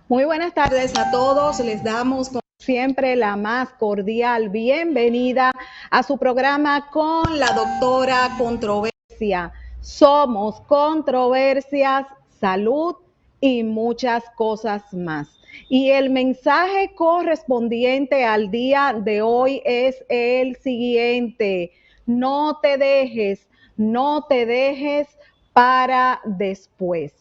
Muy buenas tardes a todos. Les damos, como siempre, la más cordial bienvenida a su programa con la doctora Controversia. Somos controversias, salud y muchas cosas más. Y el mensaje correspondiente al día de hoy es el siguiente: no te dejes para después.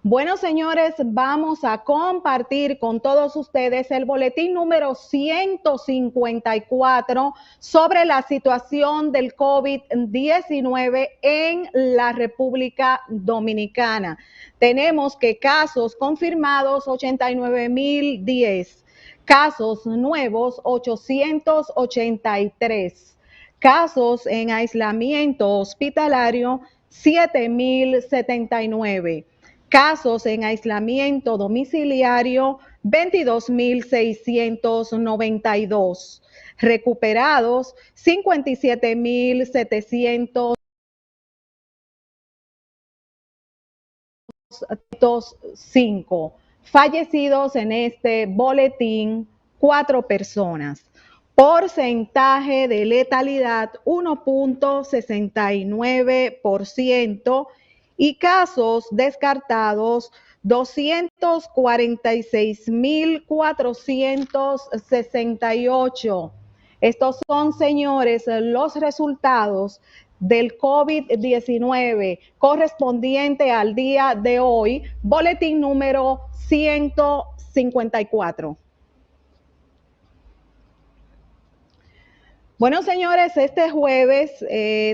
Bueno, señores, vamos a compartir con todos ustedes el boletín número 154 sobre la situación del COVID-19 en la República Dominicana. Tenemos que casos confirmados 89.010, casos nuevos 883, casos en aislamiento hospitalario 7.079. Casos en aislamiento domiciliario, 22.692. Recuperados, 57.705. Fallecidos en este boletín, 4 personas. Porcentaje de letalidad, 1.69%. Y casos descartados 246.468. Estos son, señores, los resultados del COVID-19 correspondiente al día de hoy, boletín número 154. Bueno, señores, este jueves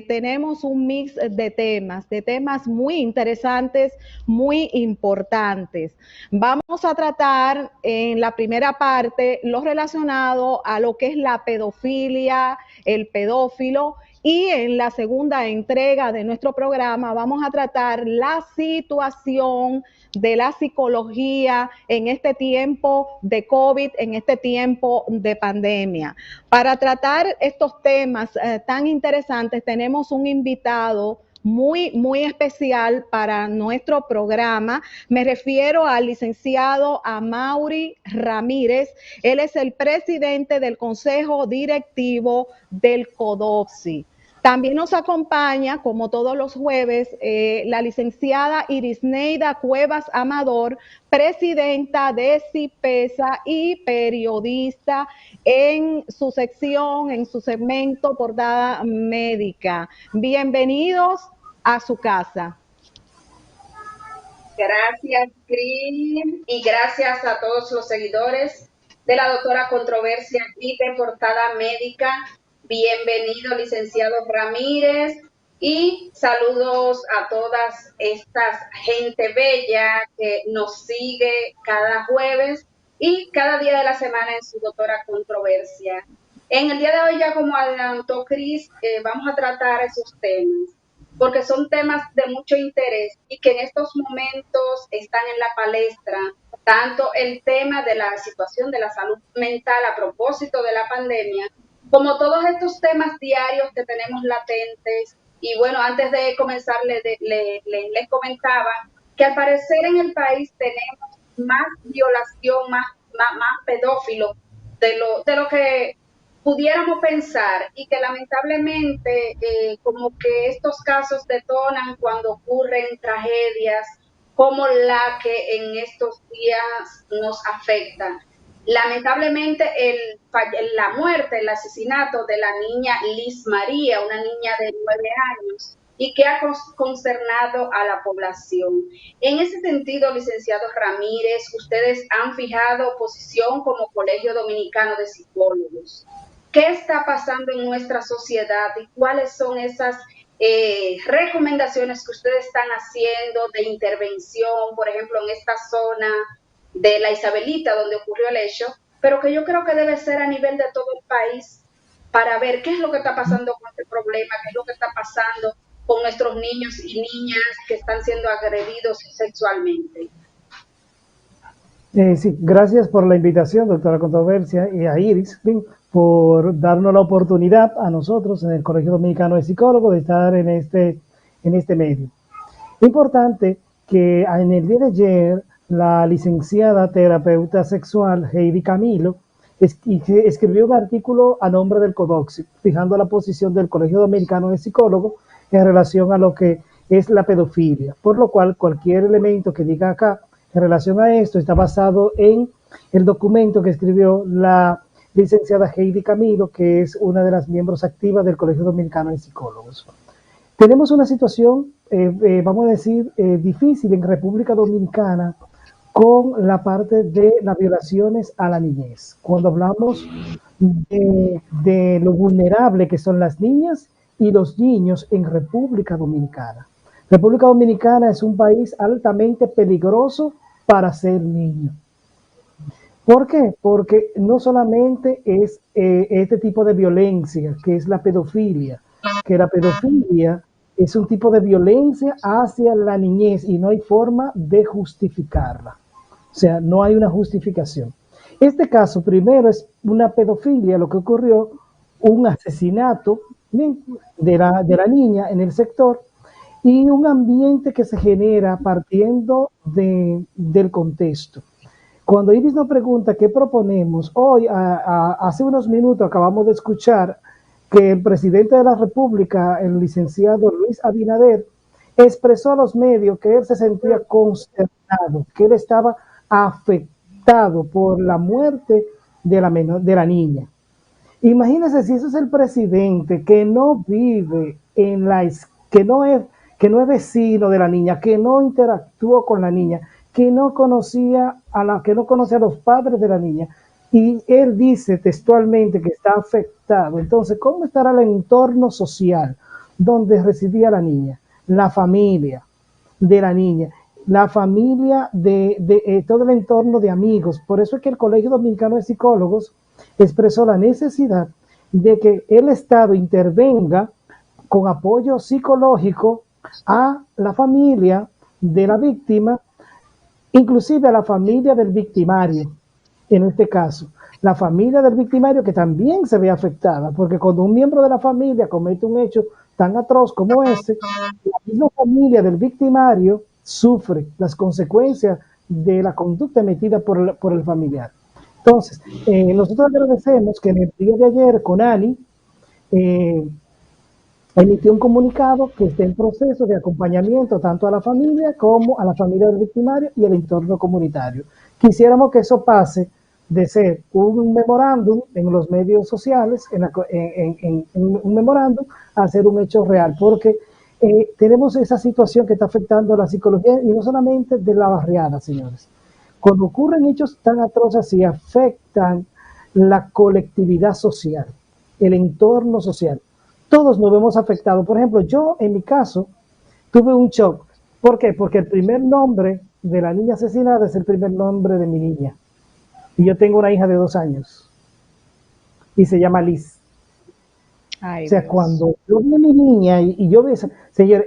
tenemos un mix de temas muy interesantes, muy importantes. Vamos a tratar en la primera parte lo relacionado a lo que es la pedofilia, el pedófilo, y en la segunda entrega de nuestro programa vamos a tratar la situación de la psicología en este tiempo de COVID, en este tiempo de pandemia. Para tratar estos temas tan interesantes, tenemos un invitado muy especial para nuestro programa. Me refiero al licenciado Amaury Ramírez. Él es el presidente del Consejo Directivo del CODOPSI. También nos acompaña, como todos los jueves, la licenciada Irisneida Cuevas Amador, presidenta de CIPESA y periodista en su sección, en su segmento Portada Médica. Bienvenidos a su casa. Gracias, Cris, y gracias a todos los seguidores de la doctora Controversia y de Portada Médica. Bienvenido, licenciado Ramírez, y saludos a todas estas gente bella que nos sigue cada jueves y cada día de la semana en su doctora Controversia. En el día de hoy, ya como adelantó Cris, vamos a tratar esos temas, porque son temas de mucho interés y que en estos momentos están en la palestra, tanto el tema de la situación de la salud mental a propósito de la pandemia, como todos estos temas diarios que tenemos latentes. Y bueno, antes de comenzar les comentaba que al parecer en el país tenemos más violación, más pedófilo de lo que pudiéramos pensar, y que lamentablemente como que estos casos detonan cuando ocurren tragedias como la que en estos días nos afecta. Lamentablemente la muerte, el asesinato de la niña Liz María, una niña de 9 años, y que ha consternado a la población. En ese sentido, licenciado Ramírez, ustedes han fijado posición como Colegio Dominicano de Psicólogos. ¿Qué está pasando en nuestra sociedad y cuáles son esas recomendaciones que ustedes están haciendo de intervención, por ejemplo, en esta zona de la Isabelita, donde ocurrió el hecho, pero que yo creo que debe ser a nivel de todo el país, para ver qué es lo que está pasando con este problema, qué es lo que está pasando con nuestros niños y niñas que están siendo agredidos sexualmente? Sí, gracias por la invitación, doctora Controversia, y a Iris por darnos la oportunidad a nosotros en el Colegio Dominicano de Psicólogos de estar en este medio. Importante que en el día de ayer la licenciada terapeuta sexual Heidi Camilo, y que escribió un artículo a nombre del CODOXI, fijando la posición del Colegio Dominicano de Psicólogos en relación a lo que es la pedofilia, por lo cual cualquier elemento que diga acá en relación a esto está basado en el documento que escribió la licenciada Heidi Camilo, que es una de las miembros activas del Colegio Dominicano de Psicólogos. Tenemos una situación, vamos a decir, difícil en República Dominicana con la parte de las violaciones a la niñez. Cuando hablamos de lo vulnerable que son las niñas y los niños en República Dominicana. República Dominicana es un país altamente peligroso para ser niño. ¿Por qué? Porque no solamente es este tipo de violencia, que es la pedofilia, que la pedofilia es un tipo de violencia hacia la niñez y no hay forma de justificarla. O sea, no hay una justificación. Este caso primero es una pedofilia, lo que ocurrió, un asesinato de la niña en el sector y un ambiente que se genera partiendo del contexto. Cuando Iris nos pregunta qué proponemos, hoy, hace unos minutos acabamos de escuchar que el presidente de la República, el licenciado Luis Abinader, expresó a los medios que él se sentía consternado, que él estaba afectado por la muerte de la niña. Imagínense si eso es el presidente que no vive que no es vecino de la niña, que no interactuó con la niña, que no conoce a los padres de la niña, y él dice textualmente que está afectado. Entonces, ¿cómo estará el entorno social donde residía la niña? La familia de la niña, la familia de todo el entorno de amigos. Por eso es que el Colegio Dominicano de Psicólogos expresó la necesidad de que el Estado intervenga con apoyo psicológico a la familia de la víctima, inclusive a la familia del victimario, en este caso. La familia del victimario que también se ve afectada, porque cuando un miembro de la familia comete un hecho tan atroz como ese, la misma familia del victimario sufre las consecuencias de la conducta emitida por el familiar. Entonces, nosotros agradecemos que en el día de ayer, CONANI emitió un comunicado que está en proceso de acompañamiento tanto a la familia como a la familia del victimario y el entorno comunitario. Quisiéramos que eso pase de ser un memorándum en los medios sociales, en un memorándum, a ser un hecho real, porque tenemos esa situación que está afectando a la psicología y no solamente de la barriada, señores. Cuando ocurren hechos tan atroces así, afectan la colectividad social, el entorno social. Todos nos vemos afectados. Por ejemplo, yo en mi caso tuve un shock. ¿Por qué? Porque el primer nombre de la niña asesinada es el primer nombre de mi niña. Y yo tengo una hija de 2 años. Y se llama Liz. Ay, o sea, Dios. Cuando yo vi a mi niña y yo vi, señor,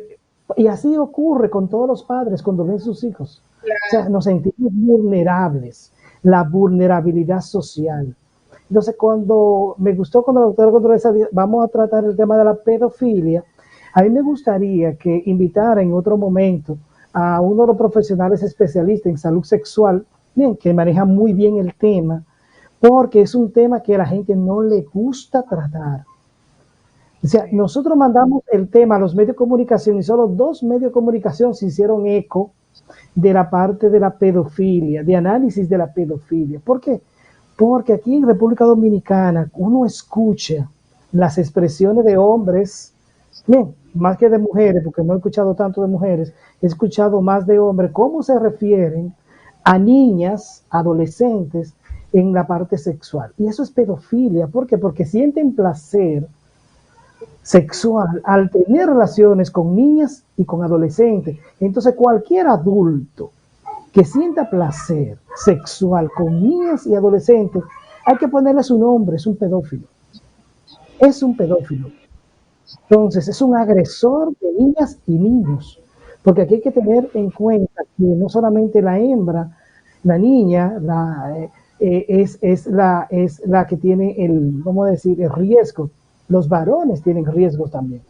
y así ocurre con todos los padres cuando ven sus hijos. O sea, nos sentimos vulnerables. La vulnerabilidad social. Entonces, me gustó cuando la doctora Controversia dijo, vamos a tratar el tema de la pedofilia, a mí me gustaría que invitara en otro momento a uno de los profesionales especialistas en salud sexual, bien, que maneja muy bien el tema, porque es un tema que a la gente no le gusta tratar. O sea, nosotros mandamos el tema a los medios de comunicación y solo 2 medios de comunicación se hicieron eco de la parte de la pedofilia, de análisis de la pedofilia. ¿Por qué? Porque aquí en República Dominicana uno escucha las expresiones de hombres, bien, más que de mujeres, porque no he escuchado tanto de mujeres, he escuchado más de hombres, cómo se refieren a niñas, adolescentes, en la parte sexual. Y eso es pedofilia. ¿Por qué? Porque sienten placer sexual al tener relaciones con niñas y con adolescentes. Entonces, cualquier adulto que sienta placer sexual con niñas y adolescentes, hay que ponerle su nombre, es un pedófilo. Es un pedófilo. Entonces, es un agresor de niñas y niños. Porque aquí hay que tener en cuenta que no solamente la hembra, la niña, es la que tiene vamos a decir, el riesgo. Los varones tienen riesgos también.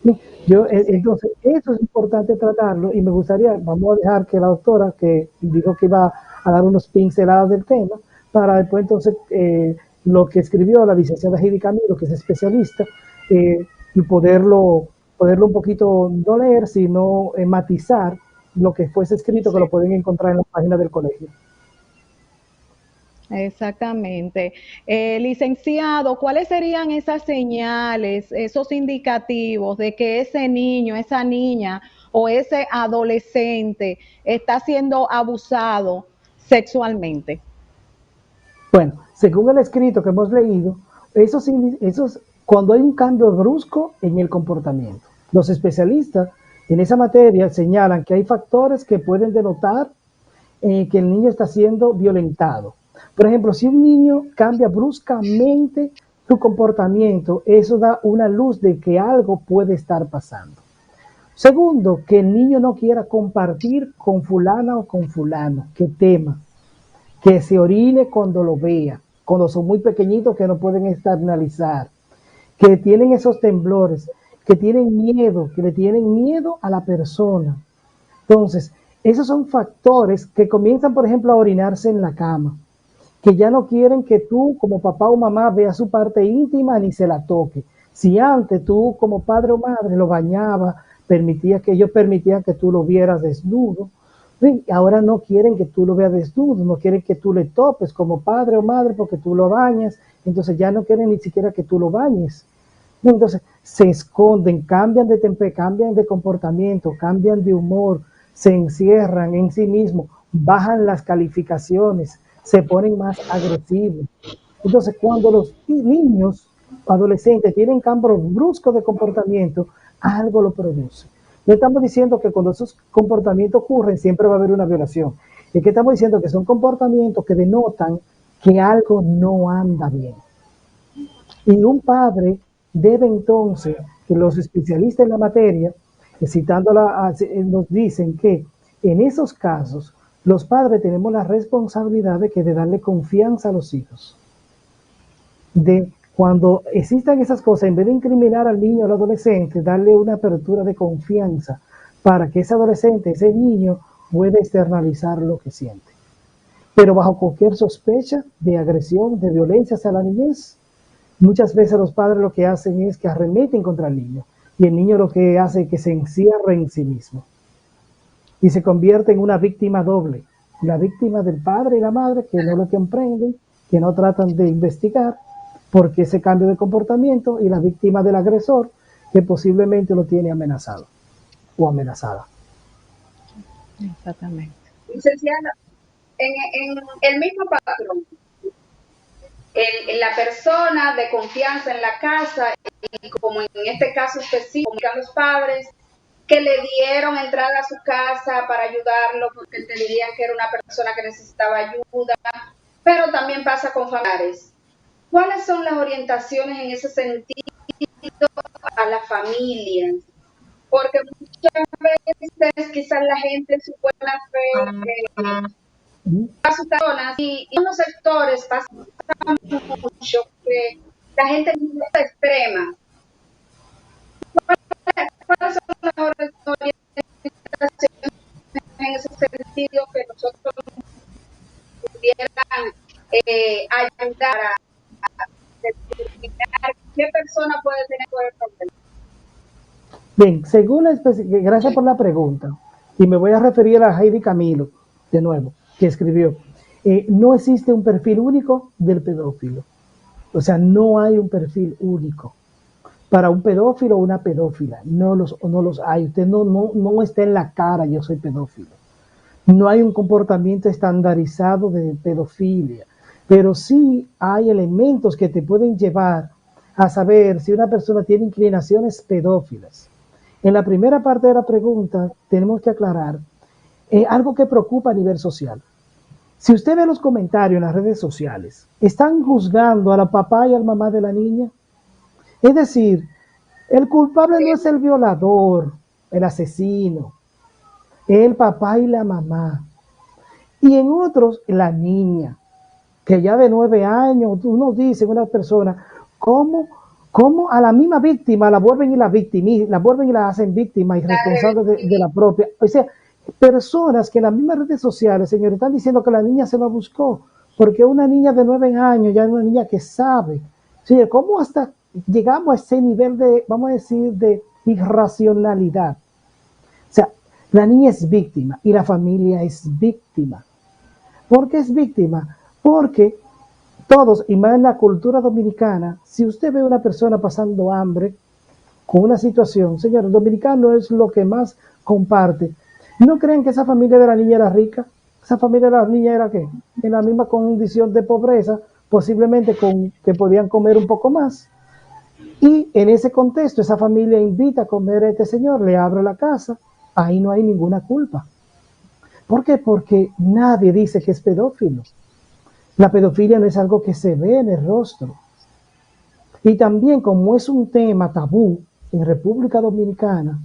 Entonces, eso es importante tratarlo y me gustaría, vamos a dejar que la doctora, que dijo que iba a dar unos pinceladas del tema, para después entonces lo que escribió la licenciada Heidi Camilo, que es especialista, y poderlo un poquito no leer, sino matizar lo que fuese escrito, que lo pueden encontrar en la página del colegio. Exactamente. Licenciado, ¿cuáles serían esas señales, esos indicativos de que ese niño, esa niña o ese adolescente está siendo abusado sexualmente? Bueno, según el escrito que hemos leído, cuando hay un cambio brusco en el comportamiento. Los especialistas en esa materia señalan que hay factores que pueden denotar que el niño está siendo violentado. Por ejemplo, si un niño cambia bruscamente su comportamiento, eso da una luz de que algo puede estar pasando. Segundo, que el niño no quiera compartir con fulana o con fulano, que tema, que se orine cuando lo vea, cuando son muy pequeñitos que no pueden externalizar, que tienen esos temblores, que tienen miedo, que le tienen miedo a la persona. Entonces, esos son factores que comienzan, por ejemplo, a orinarse en la cama, que ya no quieren que tú, como papá o mamá, veas su parte íntima ni se la toque. Si antes tú, como padre o madre, lo bañabas, ellos permitían que tú lo vieras desnudo, ¿sí? Ahora no quieren que tú lo veas desnudo, no quieren que tú le topes como padre o madre porque tú lo bañas, entonces ya no quieren ni siquiera que tú lo bañes. Entonces se esconden, cambian de comportamiento, cambian de humor, se encierran en sí mismos, bajan las calificaciones, se ponen más agresivos. Entonces, cuando los niños adolescentes tienen cambios bruscos de comportamiento, algo lo produce. No estamos diciendo que cuando esos comportamientos ocurren siempre va a haber una violación. Es que estamos diciendo que son comportamientos que denotan que algo no anda bien. Y un padre debe entonces, que los especialistas en la materia, citándola, nos dicen que en esos casos los padres tenemos la responsabilidad de darle confianza a los hijos. De cuando existan esas cosas, en vez de incriminar al niño o al adolescente, darle una apertura de confianza para que ese adolescente, ese niño, pueda externalizar lo que siente. Pero bajo cualquier sospecha de agresión, de violencia hacia la niñez, muchas veces los padres lo que hacen es que arremeten contra el niño, y el niño lo que hace es que se encierra en sí mismo y se convierte en una víctima doble, la víctima del padre y la madre que no lo comprenden, que no tratan de investigar porque ese cambio de comportamiento, y la víctima del agresor que posiblemente lo tiene amenazado o amenazada. Exactamente. Licenciada, en el mismo patrón, en la persona de confianza en la casa, y como en este caso específico, los padres que le dieron entrada a su casa para ayudarlo porque entendían que era una persona que necesitaba ayuda, pero también pasa con familiares. ¿Cuáles son las orientaciones en ese sentido a las familias? Porque muchas veces quizás la gente en su buena fe asustadonas, y en unos sectores pasa mucho que la gente es extrema. ¿Cuáles son las orientaciones en ese sentido que nosotros pudieran ayudar a determinar qué persona puede tener el problema? Bien, gracias por la pregunta, y me voy a referir a Heidi Camilo, de nuevo, que escribió, no existe un perfil único del pedófilo, o sea, no hay un perfil único para un pedófilo o una pedófila, no los hay, usted no está en la cara, yo soy pedófilo, no hay un comportamiento estandarizado de pedofilia, pero sí hay elementos que te pueden llevar a saber si una persona tiene inclinaciones pedófilas. En la primera parte de la pregunta tenemos que aclarar algo que preocupa a nivel social. Si usted ve los comentarios en las redes sociales, están juzgando a la papá y a la mamá de la niña. Es decir, el culpable no es el violador, el asesino, es el papá y la mamá. Y en otros, la niña, que ya de 9 años, uno dice, una persona, ¿cómo cómo a la misma víctima la vuelven y la vuelven y la hacen víctima y responsable de la propia. O sea, personas que en las mismas redes sociales, señores, están diciendo que la niña se lo buscó, porque una niña de 9 años ya es una niña que sabe. Sí, ¿cómo hasta llegamos a ese nivel de, vamos a decir, de irracionalidad? O sea, la niña es víctima y la familia es víctima. ¿Por qué es víctima? Porque todos, y más en la cultura dominicana, si usted ve a una persona pasando hambre con una situación, señor, el dominicano es lo que más comparte. ¿No creen que esa familia de la niña era rica? Esa familia de la niña era ¿qué? En la misma condición de pobreza, posiblemente con que podían comer un poco más. Y en ese contexto, esa familia invita a comer a este señor, le abre la casa, ahí no hay ninguna culpa. ¿Por qué? Porque nadie dice que es pedófilo. La pedofilia no es algo que se ve en el rostro. Y también como es un tema tabú en República Dominicana,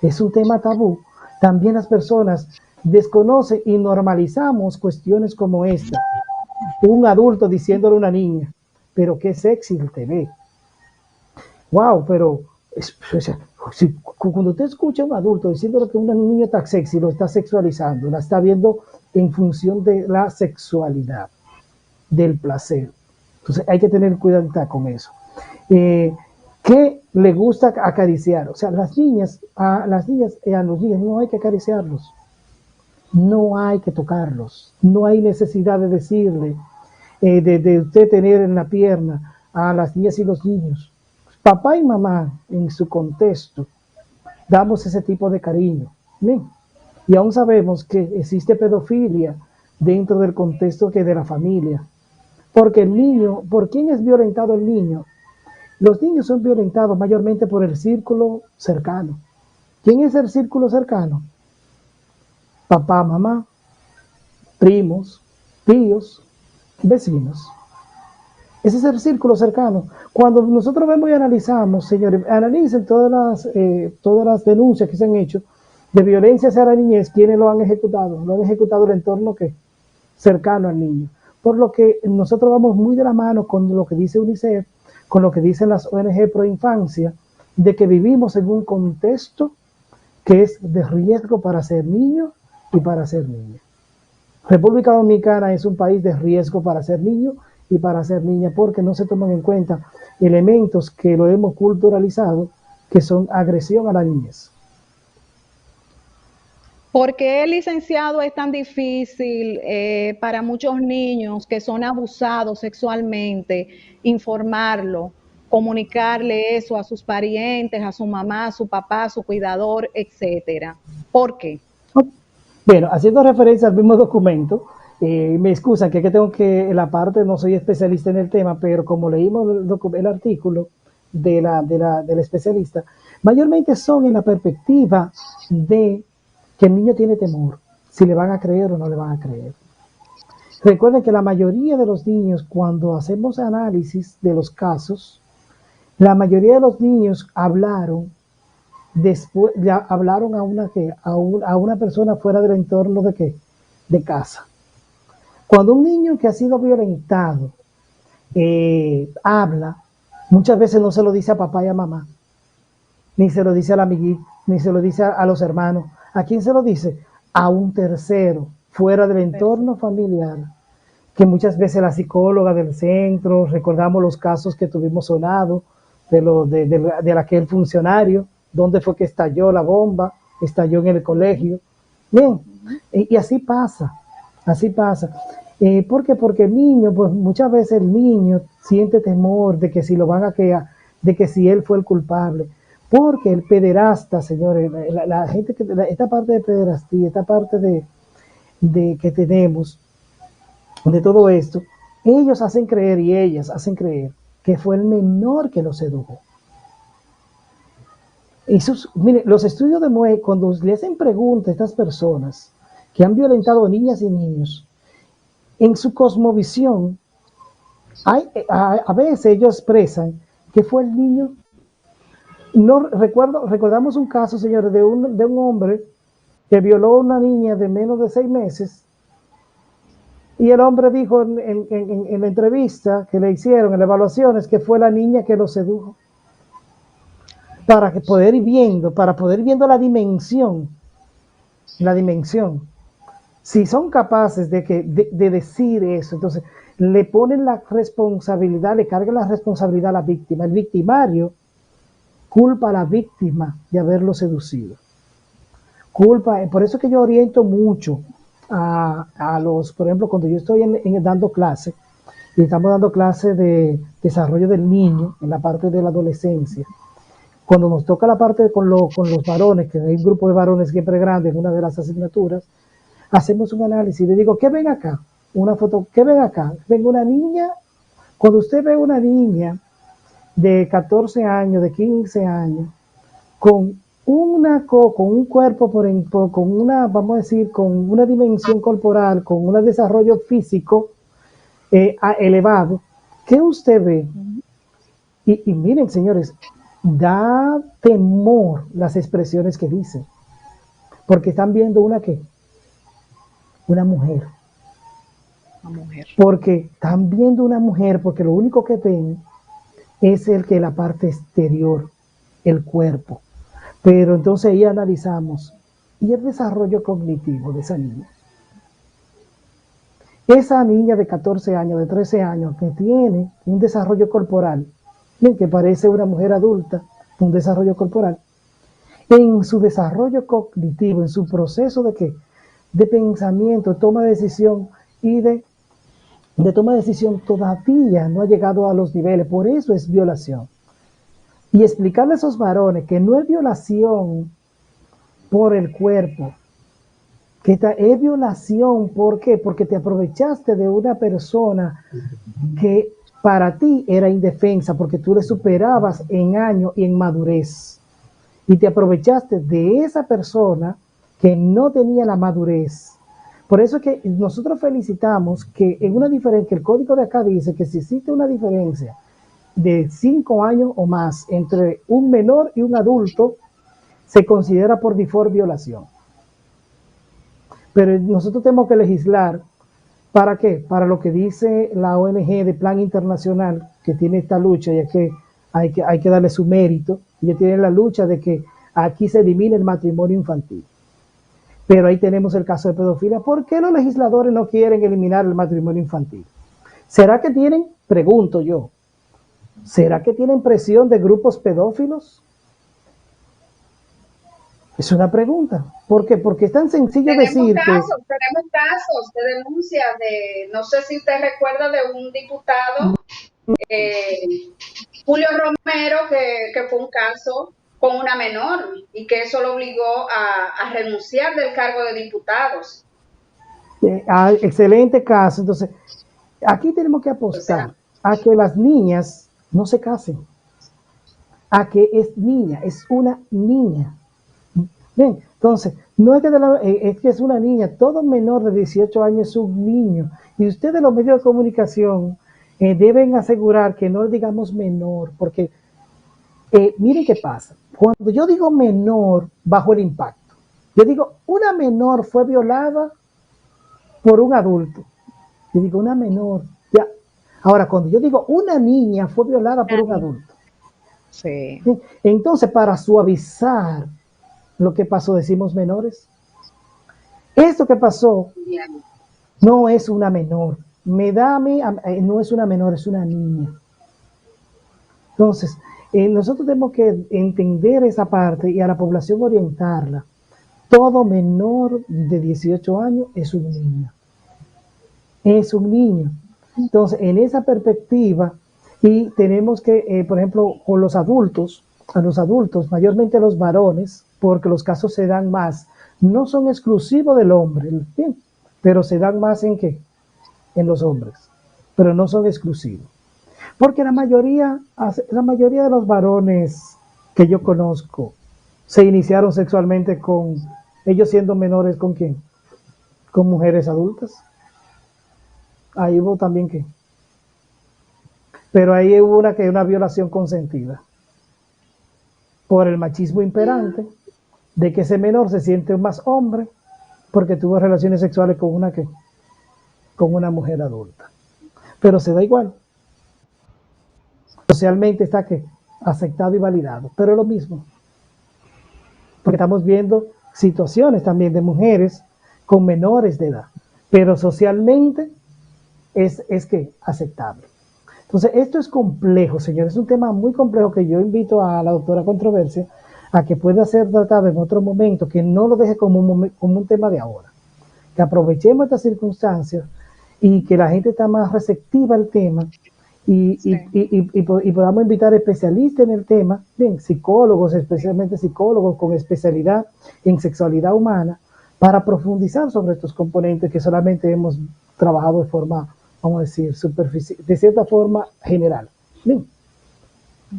es un tema tabú, también las personas desconocen y normalizamos cuestiones como esta. Un adulto diciéndole a una niña, pero qué sexy te ve. Wow, pero o sea, cuando usted escucha a un adulto diciéndole que una niña está sexy, lo está sexualizando, la está viendo en función de la sexualidad, del placer. Entonces hay que tener cuidado con eso. ¿Qué le gusta acariciar? O sea, a los niños no hay que acariciarlos, no hay que tocarlos, no hay necesidad de decirle, de usted tener en la pierna a las niñas y los niños. Papá y mamá, en su contexto, damos ese tipo de cariño. ¿Bien? Y aún sabemos que existe pedofilia dentro del contexto que de la familia. Porque el niño, ¿por quién es violentado el niño? Los niños son violentados mayormente por el círculo cercano. ¿Quién es el círculo cercano? Papá, mamá, primos, tíos, vecinos. Ese es el círculo cercano. Cuando nosotros vemos y analizamos, señores, analicen todas las denuncias que se han hecho de violencia hacia la niñez, ¿quiénes lo han ejecutado? Lo han ejecutado el entorno ¿qué? Cercano al niño. Por lo que nosotros vamos muy de la mano con lo que dice UNICEF, con lo que dicen las ONG pro infancia, de que vivimos en un contexto que es de riesgo para ser niño y para ser niña. República Dominicana es un país de riesgo para ser niño y para ser niña, porque no se toman en cuenta elementos que lo hemos culturalizado, que son agresión a la niñez. ¿Por qué, licenciado, es tan difícil para muchos niños que son abusados sexualmente informarlo, comunicarle eso a sus parientes, a su mamá, a su papá, a su cuidador, etcétera? ¿Por qué? Bueno, haciendo referencia al mismo documento, me excusan que tengo que, en la parte no soy especialista en el tema, pero como leímos el artículo del especialista, mayormente son en la perspectiva de que el niño tiene temor, si le van a creer o no le van a creer. Recuerden que la mayoría de los niños, cuando hacemos análisis de los casos, la mayoría de los niños hablaron después, ya hablaron a una persona fuera del entorno de casa. Cuando un niño que ha sido violentado habla, muchas veces no se lo dice a papá y a mamá, ni se lo dice al amiguito, ni se lo dice a los hermanos. ¿A quién se lo dice? A un tercero, fuera del entorno familiar, que muchas veces la psicóloga del centro, recordamos los casos que tuvimos sonados de aquel funcionario, dónde fue que estalló la bomba, estalló en el colegio. Bien, y así pasa, así pasa. ¿Por qué? Porque el niño, pues muchas veces el niño siente temor de que si lo van a quedar, de que si él fue el culpable. Porque el pederasta, señores, la gente que, esta parte de pederastía, esta parte de que tenemos, de todo esto, ellos hacen creer y ellas hacen creer que fue el menor que lo sedujo. Mire, los estudios demuestran, cuando le hacen preguntas a estas personas que han violentado niñas y niños, en su cosmovisión, a veces ellos expresan que fue el niño. No recordamos un caso, señores, de un hombre que violó a una niña de menos de 6 meses, y el hombre dijo en la entrevista que le hicieron, en las evaluaciones, que fue la niña que lo sedujo. para que poder ir viendo, para poder ir viendo la dimensión. Si son capaces de decir eso, entonces le ponen la responsabilidad, le cargan la responsabilidad a la víctima. El victimario culpa a la víctima de haberlo seducido. Por eso que yo oriento mucho a los, por ejemplo, cuando yo estoy dando clases, y estamos dando clases de desarrollo del niño en la parte de la adolescencia, cuando nos toca la parte con los varones, que hay un grupo de varones siempre grande en una de las asignaturas, hacemos un análisis. Le digo, ¿qué ven acá? Una foto, ¿qué ven acá? Ven una niña. Cuando usted ve una niña de 14 años, de 15 años, con un cuerpo, con una, vamos a decir, con una dimensión corporal, con un desarrollo físico elevado, ¿qué usted ve? Y miren, señores, da temor las expresiones que dicen, porque están viendo una mujer. Porque están viendo una mujer, porque lo único que ven es la parte exterior, el cuerpo. Pero entonces ahí analizamos, ¿y el desarrollo cognitivo de esa niña? Esa niña de 14 años, de 13 años, que tiene un desarrollo corporal, que parece una mujer adulta, un desarrollo corporal, en su desarrollo cognitivo, en su proceso de pensamiento, toma de decisión y de toma de decisión todavía no ha llegado a los niveles, por eso es violación. Y explicarle a esos varones que no es violación por el cuerpo, que es violación, ¿por qué? Porque te aprovechaste de una persona que para ti era indefensa, porque tú le superabas en años y en madurez. Y te aprovechaste de esa persona que no tenía la madurez. Por eso es que nosotros felicitamos que en una diferencia, que el código de acá dice que si existe una diferencia de 5 años o más entre un menor y un adulto, se considera por default violación. Pero nosotros tenemos que legislar, ¿para qué? Para lo que dice la ONG de Plan Internacional, que tiene esta lucha, y es que hay que darle su mérito. Ella tiene la lucha de que aquí se elimine el matrimonio infantil. Pero ahí tenemos el caso de pedofilia. ¿Por qué los legisladores no quieren eliminar el matrimonio infantil? ¿Será que tienen, pregunto yo, ¿será que tienen presión de grupos pedófilos? Es una pregunta. ¿Por qué? Porque es tan sencillo decir que... Tenemos casos de denuncias de, no sé si usted recuerda de un diputado, Julio Romero, que fue un caso con una menor y que eso lo obligó a renunciar del cargo de diputados. Excelente caso. Entonces, aquí tenemos que apostar a que las niñas no se casen, a que es niña, es una niña. Bien, entonces, no es es que es una niña, todo menor de 18 años es un niño. Y ustedes, los medios de comunicación, deben asegurar que no digamos menor, porque miren qué pasa. Cuando yo digo menor, bajo el impacto, yo digo, una menor fue violada por un adulto. Yo digo, una menor, ya. Ahora, cuando yo digo, una niña fue violada por un adulto. Sí. Entonces, para suavizar lo que pasó, decimos menores. Esto que pasó no es una menor. No es una menor, es una niña. Entonces, nosotros tenemos que entender esa parte y a la población orientarla. Todo menor de 18 años es un niño. Es un niño. Entonces, en esa perspectiva, y tenemos que, por ejemplo, con los adultos, a los adultos, mayormente los varones, porque los casos se dan más, no son exclusivos del hombre, ¿sí? Pero se dan más ¿en qué? En los hombres, pero no son exclusivos. Porque la mayoría de los varones que yo conozco se iniciaron sexualmente con ellos siendo menores, ¿con quién? Con mujeres adultas. Ahí hubo también ¿qué? Pero ahí hubo una violación consentida por el machismo imperante de que ese menor se siente más hombre porque tuvo relaciones sexuales con una mujer adulta. Pero se da igual. Socialmente está aceptado y validado, pero es lo mismo, porque estamos viendo situaciones también de mujeres con menores de edad, pero socialmente es que aceptable. Entonces, esto es complejo, señores, es un tema muy complejo que yo invito a la doctora Controversia a que pueda ser tratado en otro momento, que no lo deje como un tema de ahora, que aprovechemos estas circunstancias y que la gente está más receptiva al tema y podamos invitar especialistas en el tema, bien, psicólogos, especialmente psicólogos con especialidad en sexualidad humana, para profundizar sobre estos componentes que solamente hemos trabajado de forma, vamos a decir, superficial, de cierta forma general. Bien.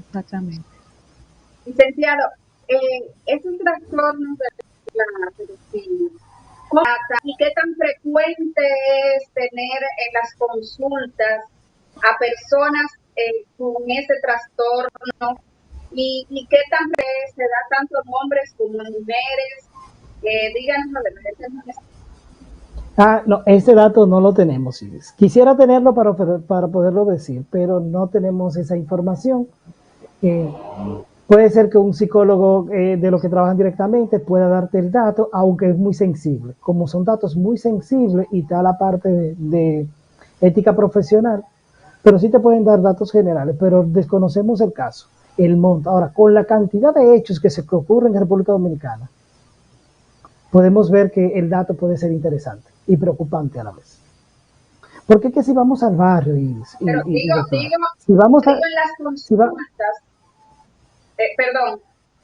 Exactamente. Licenciado, esos trastornos de la pedofilia, ¿y qué tan frecuente es tener en las consultas a personas con ese trastorno? ¿Y qué tan se da tanto en hombres como en mujeres? Díganos a ver. No, ese dato no lo tenemos, Iris. Quisiera tenerlo para poderlo decir, pero no tenemos esa información. Puede ser que un psicólogo de los que trabajan directamente pueda darte el dato, aunque es muy sensible. Como son datos muy sensibles y está la parte de ética profesional, pero sí te pueden dar datos generales, pero desconocemos el caso, el monto. Ahora, con la cantidad de hechos que se ocurren en República Dominicana, podemos ver que el dato puede ser interesante y preocupante a la vez. Porque es que si vamos al barrio, Iris, Pero si vamos a, en las consultas, perdón,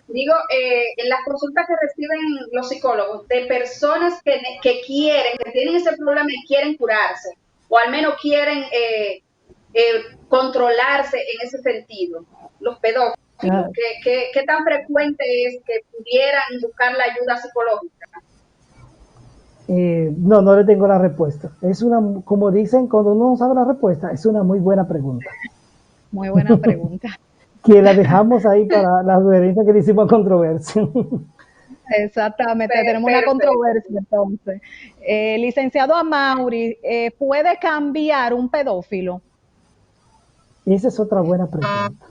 en las consultas que reciben los psicólogos de personas que quieren, que tienen ese problema y quieren curarse, o al menos quieren controlarse en ese sentido, los pedófilos, ¿qué tan frecuente es que pudieran buscar la ayuda psicológica? No le tengo la respuesta. Es una, como dicen, cuando uno no sabe la respuesta, es una muy buena pregunta. Muy buena pregunta. Que la dejamos ahí para la sugerencia que le hicimos a Controversia. Exactamente, tenemos una controversia entonces. Licenciado Amaury, ¿puede cambiar un pedófilo? Esa es otra buena pregunta.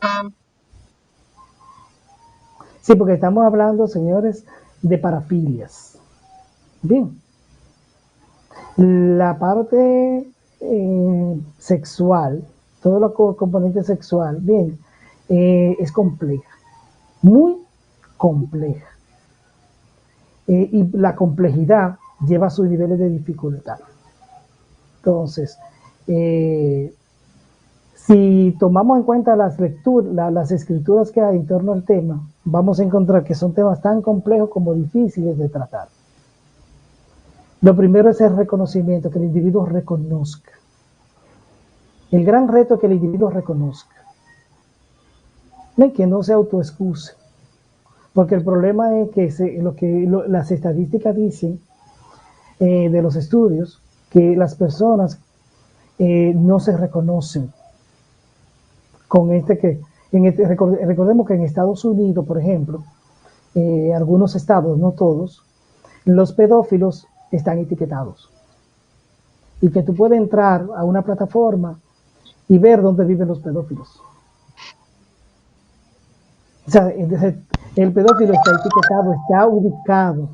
Sí, porque estamos hablando, señores, de parafilias. Bien. La parte sexual, todo lo componente sexual, bien, es compleja, muy compleja. Y la complejidad lleva a sus niveles de dificultad. Entonces, si tomamos en cuenta las lecturas, las escrituras que hay en torno al tema, vamos a encontrar que son temas tan complejos como difíciles de tratar. Lo primero es el reconocimiento, que el individuo reconozca. El gran reto es que el individuo reconozca. Que no se autoexcuse. Porque el problema es que las estadísticas dicen de los estudios que las personas no se reconocen con recordemos que en Estados Unidos, por ejemplo, algunos estados, no todos, los pedófilos están etiquetados. Y que tú puedes entrar a una plataforma y ver dónde viven los pedófilos. O sea, el pedófilo está etiquetado, está ubicado.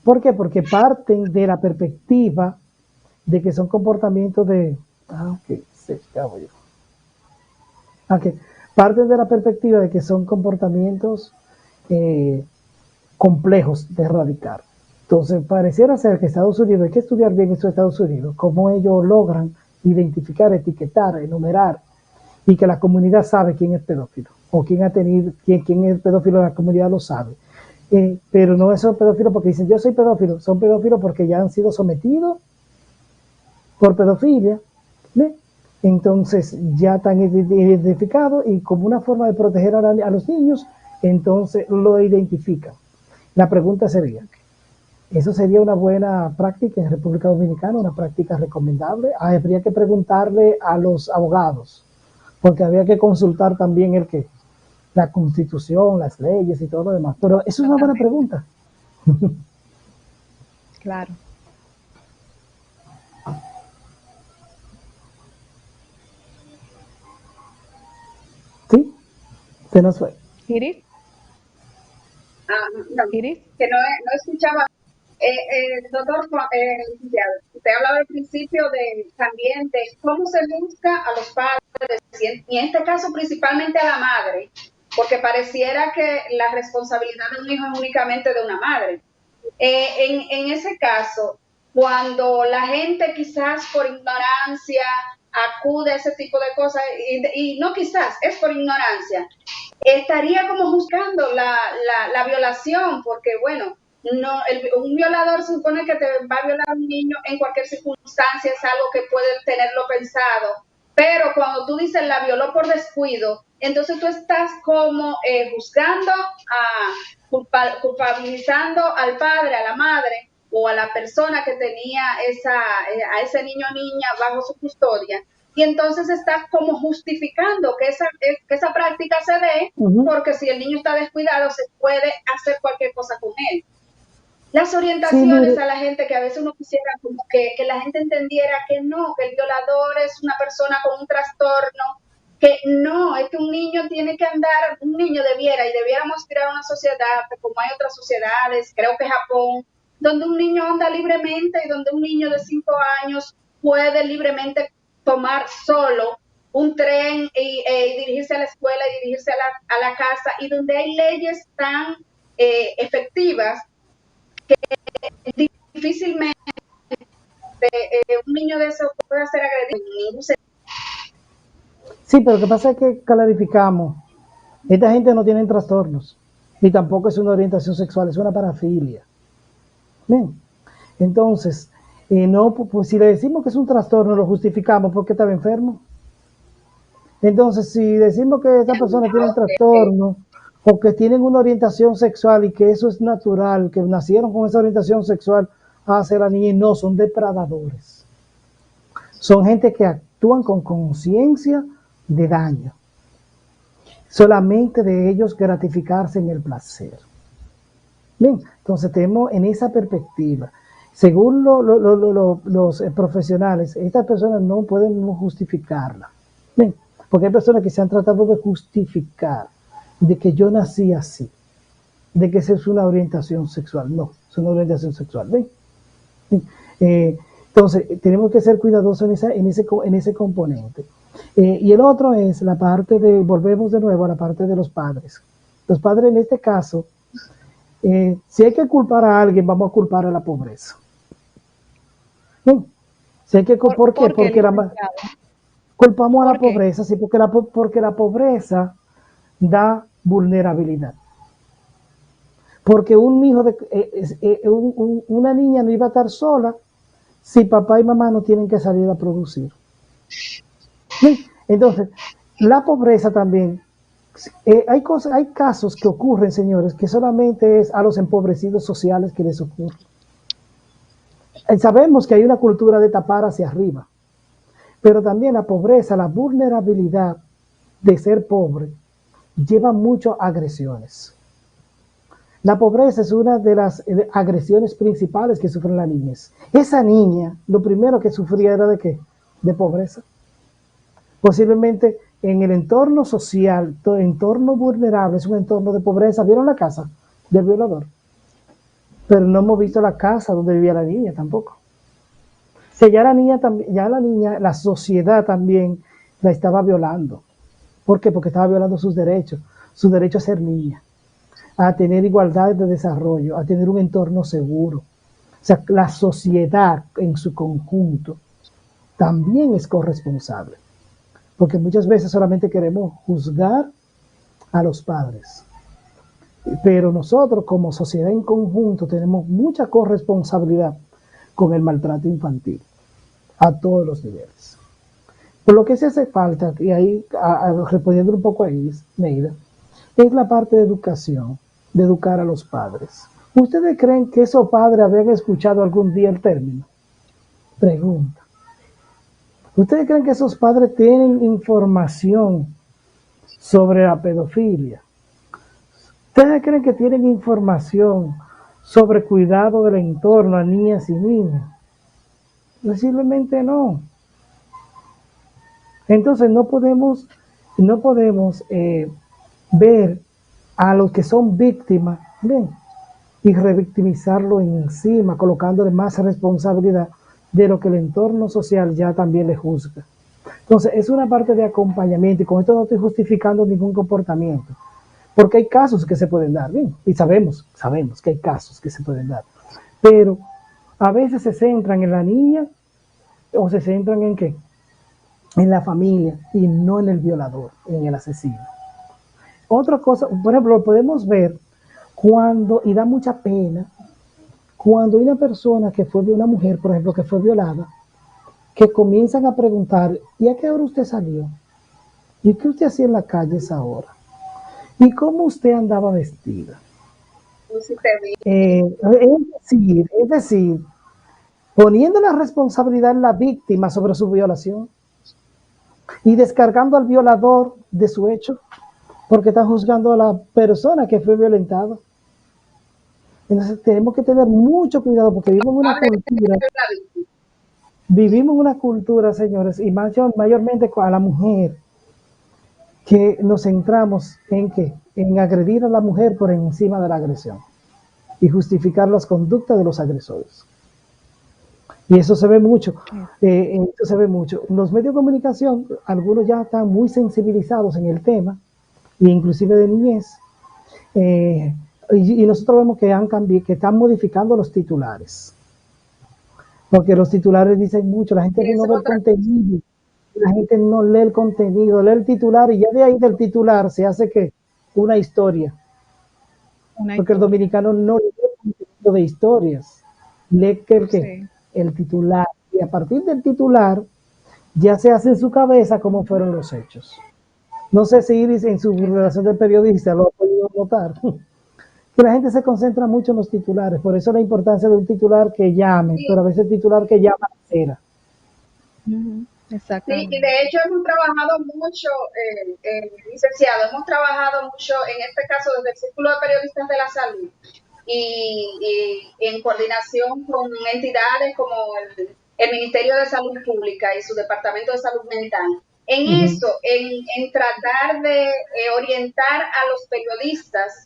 ¿Por qué? Porque parten de la perspectiva de que son comportamientos de... Parten de la perspectiva de que son comportamientos complejos de erradicar. Entonces, pareciera ser que Estados Unidos, hay que estudiar bien esto de Estados Unidos, cómo ellos logran identificar, etiquetar, enumerar, y que la comunidad sabe quién es pedófilo, o quién es pedófilo, la comunidad lo sabe. Pero no son pedófilos porque dicen yo soy pedófilo, son pedófilos porque ya han sido sometidos por pedofilia, ¿ve? Entonces ya están identificados y como una forma de proteger a los niños, entonces lo identifican. La pregunta sería, ¿eso sería una buena práctica en República Dominicana, una práctica recomendable? Habría que preguntarle a los abogados, porque habría que consultar también la Constitución, las leyes y todo lo demás. Pero eso es una buena pregunta. Claro. ¿Sí? Se nos fue. Iris, No, Iris. que no escuchaba. Doctor licenciado, usted hablaba al principio también de cómo se busca a los padres, y en este caso principalmente a la madre, porque pareciera que la responsabilidad de un hijo es únicamente de una madre. En ese caso, cuando la gente quizás por ignorancia acude a ese tipo de cosas, y no quizás, es por ignorancia, estaría como juzgando la violación, porque bueno, no, un violador supone que te va a violar a un niño en cualquier circunstancia, es algo que puede tenerlo pensado, pero cuando tú dices la violó por descuido, entonces tú estás como juzgando, culpabilizando al padre, a la madre o a la persona que tenía a ese niño o niña bajo su custodia, y entonces estás como justificando que esa práctica se dé, porque si el niño está descuidado se puede hacer cualquier cosa con él. Las orientaciones Sí, a la gente, que a veces uno quisiera como que la gente entendiera que no, que el violador es una persona con un trastorno, que no, es que un niño tiene que andar, un niño debiéramos crear una sociedad, como hay otras sociedades, creo que Japón, donde un niño anda libremente y donde un niño de 5 años puede libremente tomar solo un tren y dirigirse a la escuela y dirigirse a la casa, y donde hay leyes tan efectivas que difícilmente un niño de eso puede ser agredido en ningún sentido. sí, pero lo que pasa es que clarificamos, esta gente no tiene trastornos, ni tampoco es una orientación sexual, es una parafilia. Bien, entonces, no, pues si le decimos que es un trastorno, lo justificamos porque estaba enfermo. Entonces, si decimos que esa persona tiene un trastorno o que tienen una orientación sexual y que eso es natural, que nacieron con esa orientación sexual hacia la niña, y no, son depredadores. Son gente que actúan con conciencia de daño. Solamente de ellos gratificarse en el placer. Bien, entonces tenemos en esa perspectiva. Según los profesionales, estas personas no pueden justificarla. Bien, porque hay personas que se han tratado de justificar de que yo nací así, de que esa es una orientación sexual. No, es una orientación sexual. ¿Ven? Entonces, tenemos que ser cuidadosos en ese componente. Y el otro es la parte volvemos de nuevo a la parte de los padres. Los padres en este caso, si hay que culpar a alguien, vamos a culpar a la pobreza. ¿No? Si hay que, ¿por qué? Porque culpamos a la pobreza, sí, porque la pobreza da vulnerabilidad. Porque una niña no iba a estar sola si papá y mamá no tienen que salir a producir. ¿Sí? Entonces, la pobreza también, hay casos que ocurren, señores, que solamente es a los empobrecidos sociales que les ocurre. Sabemos que hay una cultura de tapar hacia arriba, pero también la pobreza, la vulnerabilidad de ser pobre, lleva mucho a agresiones. La pobreza es una de las agresiones principales que sufre la niñez. Esa niña, lo primero que sufría era ¿de qué? De pobreza. Posiblemente en el entorno social, el entorno vulnerable es un entorno de pobreza. ¿Vieron la casa del violador? Pero no hemos visto la casa donde vivía la niña tampoco. O sea, la sociedad también la estaba violando. ¿Por qué? Porque estaba violando su derecho a ser niña, a tener igualdad de desarrollo, a tener un entorno seguro. O sea, la sociedad en su conjunto también es corresponsable. Porque muchas veces solamente queremos juzgar a los padres. Pero nosotros como sociedad en conjunto tenemos mucha corresponsabilidad con el maltrato infantil a todos los niveles. Por lo que se hace falta, y ahí respondiendo un poco a Neida, es la parte de educación, de educar a los padres. ¿Ustedes creen que esos padres habían escuchado algún día el término? Pregunta. ¿Ustedes creen que esos padres tienen información sobre la pedofilia? ¿Ustedes creen que tienen información sobre cuidado del entorno a niñas y niños? Posiblemente no. Entonces no podemos ver a los que son víctimas, bien, y revictimizarlo encima, colocándole más responsabilidad de lo que el entorno social ya también le juzga. Entonces, es una parte de acompañamiento, y con esto no estoy justificando ningún comportamiento, porque hay casos que se pueden dar, bien, y sabemos que hay casos que se pueden dar, pero a veces se centran en la niña o se centran en qué, en la familia y no en el violador, en el asesino. Otra cosa, por ejemplo, lo podemos ver cuando, y da mucha pena, cuando hay una persona que fue de una mujer, por ejemplo, que fue violada, que comienzan a preguntar, ¿y a qué hora usted salió? ¿Y qué usted hacía en la calle esa hora? ¿Y cómo usted andaba vestida? Es decir, poniendo la responsabilidad en la víctima sobre su violación y descargando al violador de su hecho, porque está juzgando a la persona que fue violentada. Entonces tenemos que tener mucho cuidado porque vivimos en una cultura, señores, y mayormente a la mujer, que nos centramos en qué, en agredir a la mujer por encima de la agresión y justificar las conductas de los agresores. Y eso se ve mucho, eso se ve mucho. Los medios de comunicación, algunos ya están muy sensibilizados en el tema, e inclusive de niñez, y nosotros vemos que han cambiado, que están modificando los titulares. Porque los titulares dicen mucho, la gente no ve el contenido, la gente no lee el contenido, lee el titular y ya de ahí del titular se hace que una historia. Porque el dominicano no lee el contenido de historias, lee el titular. Y a partir del titular ya se hace en su cabeza cómo fueron los hechos. No sé si Iris en su relación de periodista lo ha podido notar. Que la gente se concentra mucho en los titulares, por eso la importancia de un titular que llame, pero a veces el titular que llama era. Exactamente. Sí, y de hecho hemos trabajado mucho, licenciado, hemos trabajado mucho en este caso desde el Círculo de Periodistas de la Salud y en coordinación con entidades como el Ministerio de Salud Pública y su Departamento de Salud Mental. En eso, en tratar de orientar a los periodistas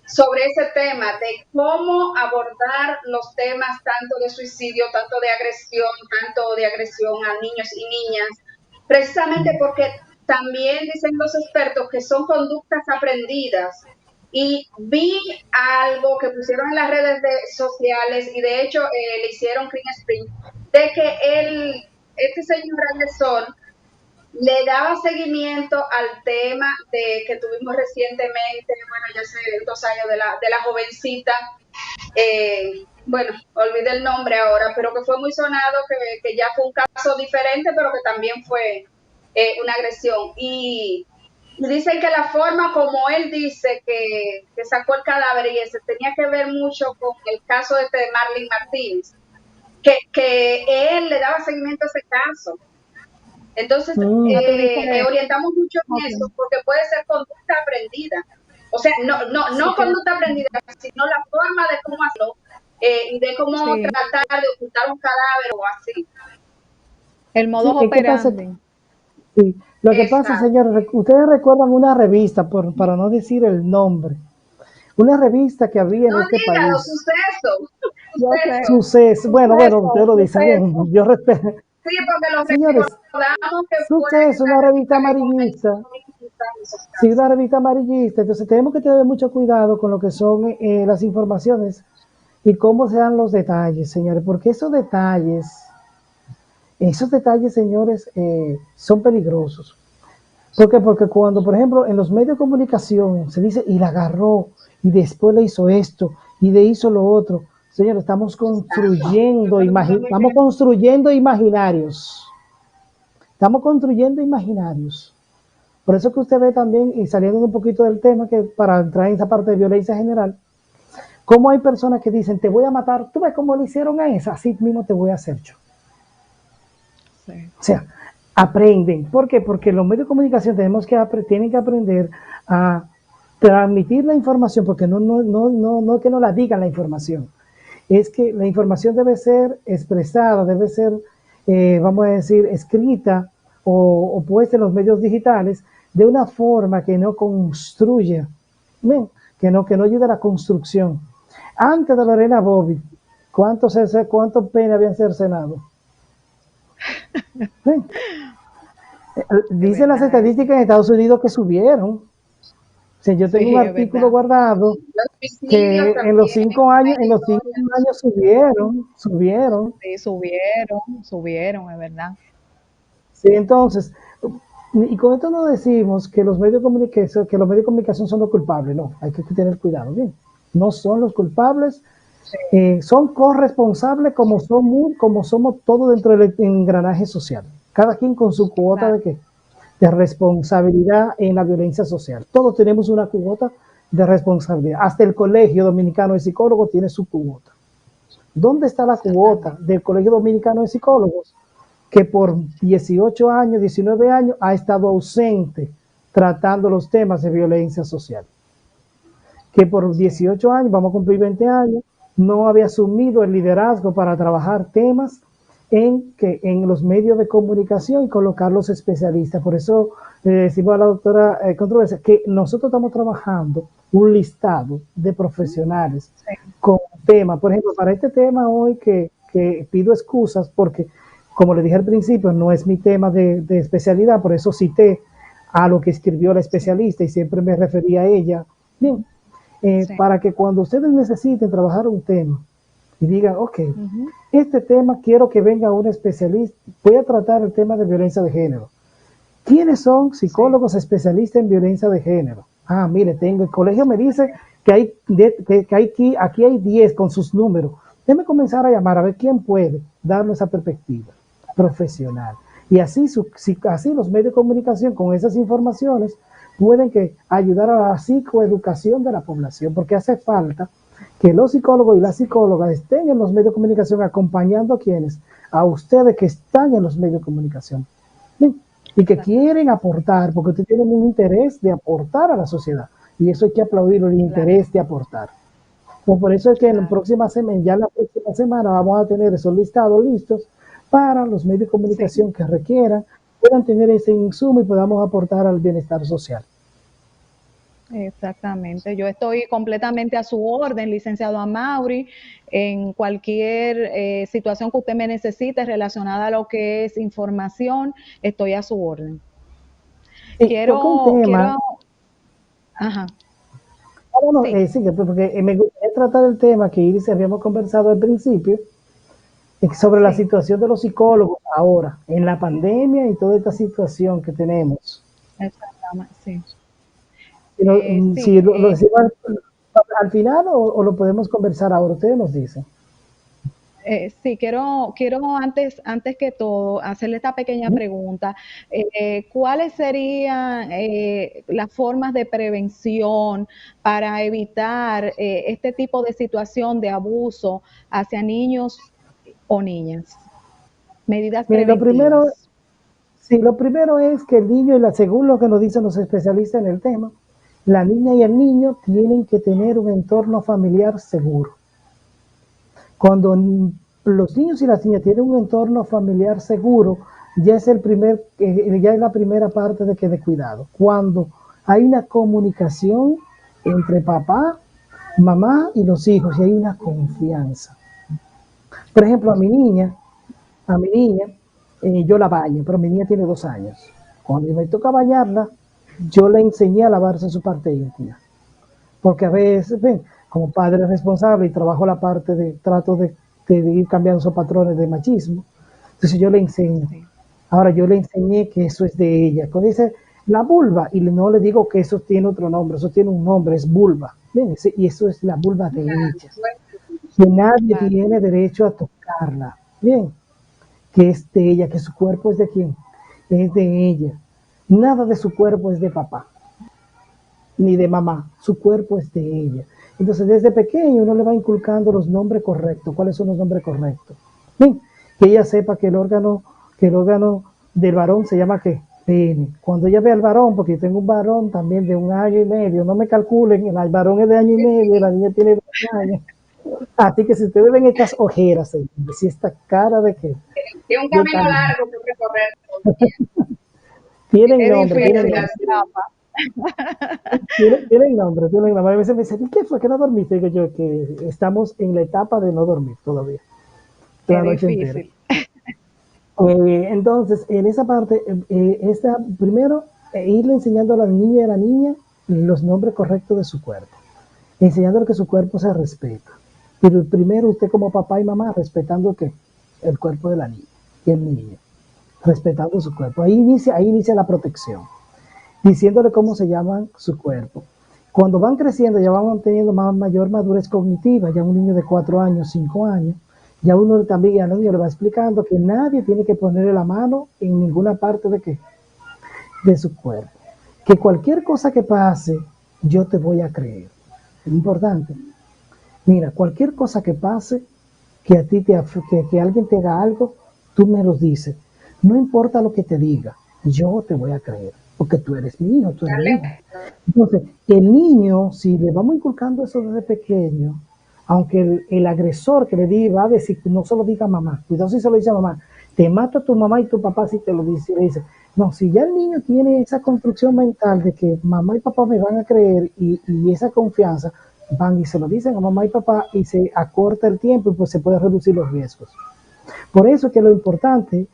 sobre ese tema, de cómo abordar los temas tanto de suicidio, tanto de agresión a niños y niñas, precisamente porque también dicen los expertos que son conductas aprendidas. Y vi algo que pusieron en las redes sociales y de hecho le hicieron clean screen, de que este señor agresor le daba seguimiento al tema que tuvimos recientemente, bueno, ya hace 2 años, de la jovencita, bueno, olvidé el nombre ahora, pero que fue muy sonado, que ya fue un caso diferente, pero que también fue una agresión. Y dicen que la forma como él dice que sacó el cadáver y ese tenía que ver mucho con el caso de Marlene Martínez, que él le daba seguimiento a ese caso. Entonces, orientamos mucho en eso, porque puede ser conducta aprendida. O sea, no conducta aprendida, sino la forma de cómo hacerlo y de cómo tratar de ocultar un cadáver o así. El modo operandi. Sí. Lo que pasa, señores, ustedes recuerdan una revista, para no decir el nombre, una revista que había en este país. Suceso. Bueno, ustedes lo dicen bien, yo respeto. Sí, porque los señores, Suceso, una revista amarillista. Sí, una revista amarillista. Entonces tenemos que tener mucho cuidado con lo que son las informaciones y cómo se dan los detalles, señores, porque esos detalles, señores, son peligrosos. ¿Por qué? Porque cuando, por ejemplo, en los medios de comunicación se dice, y la agarró, y después le hizo esto, y le hizo lo otro, señores, estamos construyendo imaginarios. Estamos construyendo imaginarios. Por eso que usted ve también, y saliendo un poquito del tema, que para entrar en esa parte de violencia general, cómo hay personas que dicen, te voy a matar, tú ves cómo le hicieron a esa, así mismo te voy a hacer yo. Sí. O sea, aprenden. ¿Por qué? Porque los medios de comunicación tienen que aprender a transmitir la información, porque no es que no la digan la información, es que la información debe ser expresada, debe ser, vamos a decir, escrita o puesta en los medios digitales de una forma que no construya, ¿ven? Que no ayude a la construcción. Antes de Lorena Bobby, ¿cuántos penes habían cercenado? ¿Ven? Dicen las estadísticas en Estados Unidos que subieron. O sea, yo tengo un artículo guardado que en los 5 años, subieron. Sí, subieron, es verdad. Sí, entonces, y con esto no decimos que los medios de comunicación son los culpables, no, hay que tener cuidado, bien. No son los culpables, son corresponsables como somos todos dentro del engranaje social. Cada quien con su cuota de responsabilidad en la violencia social. Todos tenemos una cuota de responsabilidad. Hasta el Colegio Dominicano de Psicólogos tiene su cuota. ¿Dónde está la cuota del Colegio Dominicano de Psicólogos? Que por 18 años, 19 años ha estado ausente tratando los temas de violencia social. Que por 18 años, vamos a cumplir 20 años, no había asumido el liderazgo para trabajar temas en los medios de comunicación y colocar los especialistas. Por eso le decimos a la doctora Controversia que nosotros estamos trabajando un listado de profesionales con temas. Por ejemplo, para este tema hoy que pido excusas porque, como le dije al principio, no es mi tema de especialidad, por eso cité a lo que escribió la especialista y siempre me refería a ella. Bien, para que cuando ustedes necesiten trabajar un tema y digan, ok, este tema quiero que venga un especialista, voy a tratar el tema de violencia de género. ¿Quiénes son psicólogos especialistas en violencia de género? Ah, mire, el colegio me dice que aquí hay 10 con sus números. Déjeme comenzar a llamar a ver quién puede darnos esa perspectiva profesional. Y así los medios de comunicación con esas informaciones pueden ayudar a la psicoeducación de la población, porque hace falta que los psicólogos y las psicólogas estén en los medios de comunicación acompañando a ustedes que están en los medios de comunicación. ¿Sí? Y que quieren aportar, porque ustedes tienen un interés de aportar a la sociedad. Y eso hay que aplaudir, el interés de aportar. Pues por eso es que en la próxima semana vamos a tener esos listados listos para los medios de comunicación que requieran, puedan tener ese insumo y podamos aportar al bienestar social. Exactamente, yo estoy completamente a su orden, licenciado Amaury, en cualquier situación que usted me necesite relacionada a lo que es información, estoy a su orden. Ajá. Porque me gustaría tratar el tema que Iris habíamos conversado al principio, sobre la situación de los psicólogos ahora, en la pandemia y toda esta situación que tenemos. Sí. ¿Lo decimos al final o lo podemos conversar ahora? Ustedes nos dicen. Sí, quiero antes que todo hacerle esta pequeña pregunta. ¿Cuáles serían las formas de prevención para evitar este tipo de situación de abuso hacia niños o niñas? Medidas preventivas. Lo primero es que el niño, según lo que nos dicen los especialistas en el tema, la niña y el niño tienen que tener un entorno familiar seguro. Cuando los niños y las niñas tienen un entorno familiar seguro, ya es la primera parte de cuidado. Cuando hay una comunicación entre papá, mamá y los hijos, y hay una confianza. Por ejemplo, a mi niña, yo la baño, pero mi niña tiene 2 años. Cuando me toca bañarla, yo le enseñé a lavarse su parte íntima. Porque a veces, como padre responsable y trabajo la parte trato de ir cambiando esos patrones de machismo. Entonces yo le enseño. Ahora yo le enseñé que eso es de ella. Cuando dice la vulva, y no le digo que eso tiene otro nombre, eso tiene un nombre, es vulva. Bien, y eso es la vulva de ella. Que nadie tiene derecho a tocarla. Bien, que es de ella, que su cuerpo es de quién, es de ella. Nada de su cuerpo es de papá, ni de mamá, su cuerpo es de ella. Entonces desde pequeño uno le va inculcando los nombres correctos. ¿Cuáles son los nombres correctos? Bien, que ella sepa que el órgano del varón se llama ¿qué? Pene. Cuando ella ve al varón, porque yo tengo un varón también de 1 año y medio, no me calculen, el varón es de 1 año y medio, la niña tiene 2 años. Así que si ustedes ven estas ojeras, si esta cara de que... Tiene un camino largo por recorrer. Tienen Es nombre, difícil tienen la nombre. etapa. Tienen nombre, tienen nombre. A veces me dicen, ¿y qué fue que no dormiste? Digo yo que estamos en la etapa de no dormir todavía, Es la noche entera. difícil. Entonces, en esa parte, primero, irle enseñando a la niña y a la niña los nombres correctos de su cuerpo, enseñándole que su cuerpo se respeta. Pero primero usted como papá y mamá respetando que el cuerpo de la niña y el niño, respetando su cuerpo. Ahí inicia la protección, diciéndole cómo se llama su cuerpo. Cuando van creciendo ya van teniendo mayor madurez cognitiva, ya un niño de 4 años, 5 años, ya uno también al niño le va explicando que nadie tiene que ponerle la mano en ninguna parte de su cuerpo. Que cualquier cosa que pase, yo te voy a creer. Es importante. Mira, cualquier cosa que pase, que a ti que alguien te haga algo, tú me lo dices. No importa lo que te diga, yo te voy a creer, porque tú eres mi hijo, tú eres mi hija. Entonces, el niño, si le vamos inculcando eso desde pequeño, aunque el agresor que le diga, va a decir, no se lo diga a mamá, cuidado si se lo dice a mamá, te mata tu mamá y tu papá si te lo dice, le dice, no, si ya el niño tiene esa construcción mental de que mamá y papá me van a creer y esa confianza, van y se lo dicen a mamá y papá y se acorta el tiempo y pues se puede reducir los riesgos. Por eso es que lo importante